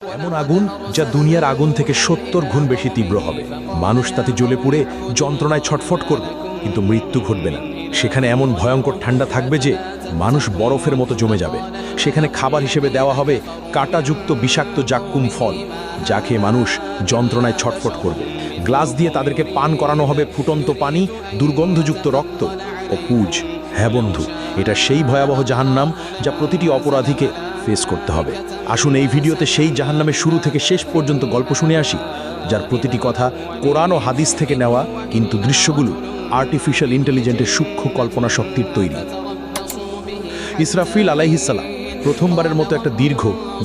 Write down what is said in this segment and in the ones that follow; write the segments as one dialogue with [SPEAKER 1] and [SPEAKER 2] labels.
[SPEAKER 1] এমন আগুন যা দুনিয়ার আগুন থেকে ৭০ গুণ বেশি তীব্র হবে। মানুষ তাতে জ্বলে পুড়ে যন্ত্রণায় ছটফট করবে, কিন্তু মৃত্যু ঘটবে না। সেখানে এমন ভয়ঙ্কর ঠান্ডা থাকবে যে মানুষ বরফের মতো জমে যাবে। সেখানে খাবার হিসেবে দেওয়া হবে কাঁটাযুক্ত বিষাক্ত জাক্কুম ফল, যা খেয়ে মানুষ যন্ত্রণায় ছটফট করবে। গ্লাস দিয়ে তাদেরকে পান করানো হবে ফুটন্ত পানি, দুর্গন্ধযুক্ত রক্ত ও পুজ। হ্যাঁ বন্ধু, এটা সেই ভয়াবহ জাহান্নাম যা প্রতিটি অপরাধীকে ফেস করতে হবে। আসুন এই ভিডিওতে সেই জাহান্নামের শুরু থেকে শেষ পর্যন্ত গল্প শুনে আসি, যার প্রতিটি কথা কোরআন ও হাদিস থেকে নেওয়া, কিন্তু দৃশ্যগুলো আর্টিফিশিয়াল ইন্টেলিজেন্সের সূক্ষ্ম কল্পনা শক্তির তৈরি। ইসরাফিল আলাইহিসসালাম প্রথমবারের মতো একটা দীর্ঘ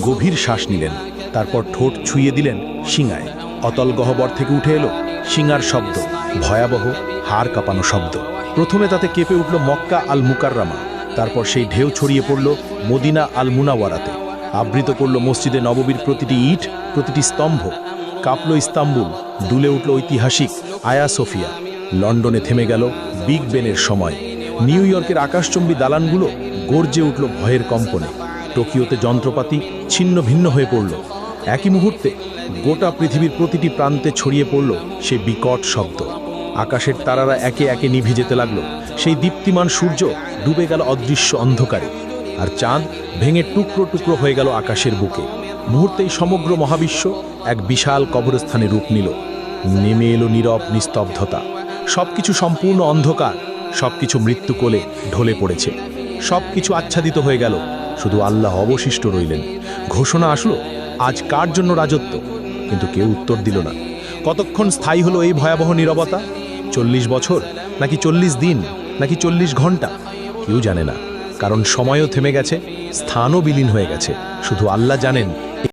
[SPEAKER 1] গভীর শ্বাস নিলেন। তারপর ঠোঁট ছুঁয়ে দিলেন শিঙায়। অতল গহ্বর থেকে উঠে এলো শিঙার শব্দ, ভয়াবহ হাড় কাঁপানো শব্দ। প্রথমে তাতে কেঁপে উঠল মক্কা আল মুকাররামা, তারপর সেই ঢেউ ছড়িয়ে পড়ল মদিনা আল মুনাওয়ারাতে, আবৃত করল মসজিদে নববীর প্রতিটি ইট, প্রতিটি স্তম্ভ। কাঁপল ইস্তাম্বুল, দুলে উঠল ঐতিহাসিক আয়া সোফিয়া। লন্ডনে থেমে গেল বিগ বেনের সময়। নিউ ইয়র্কের আকাশচুম্বী দালানগুলো গর্জে উঠল ভয়ের কম্পনে। টোকিওতে যন্ত্রপাতি ছিন্ন ভিন্ন হয়ে পড়ল। একই মুহূর্তে গোটা পৃথিবীর প্রতিটি প্রান্তে ছড়িয়ে পড়ল সে বিকট শব্দ। আকাশের তারারা একে একে নিভে যেতে লাগলো। সেই দীপ্তিমান সূর্য ডুবে গেল অদৃশ্য অন্ধকারে, আর চাঁদ ভেঙে টুকরো টুকরো হয়ে গেল আকাশের বুকে। মুহূর্তেই সমগ্র মহাবিশ্ব এক বিশাল কবরস্থানে রূপ নিল। নেমে এলো নীরব নিস্তব্ধতা। সবকিছু সম্পূর্ণ অন্ধকার, সবকিছু মৃত্যু কোলে ঢলে পড়েছে। সবকিছু আচ্ছাদিত হয়ে গেল, শুধু আল্লাহ অবশিষ্ট রইলেন। ঘোষণা আসলো, আজ কার জন্য রাজত্ব? কিন্তু কেউ উত্তর দিল না। কতক্ষণ স্থায়ী হলো এই ভয়াবহ নীরবতা? ৪০ বছর, নাকি ৪০ দিন, নাকি ৪০ ঘন্টা? কেউ জানে না, কারণ সময়ও থেমে গেছে, স্থানও বিলীন হয়ে গেছে। শুধু আল্লাহ জানেন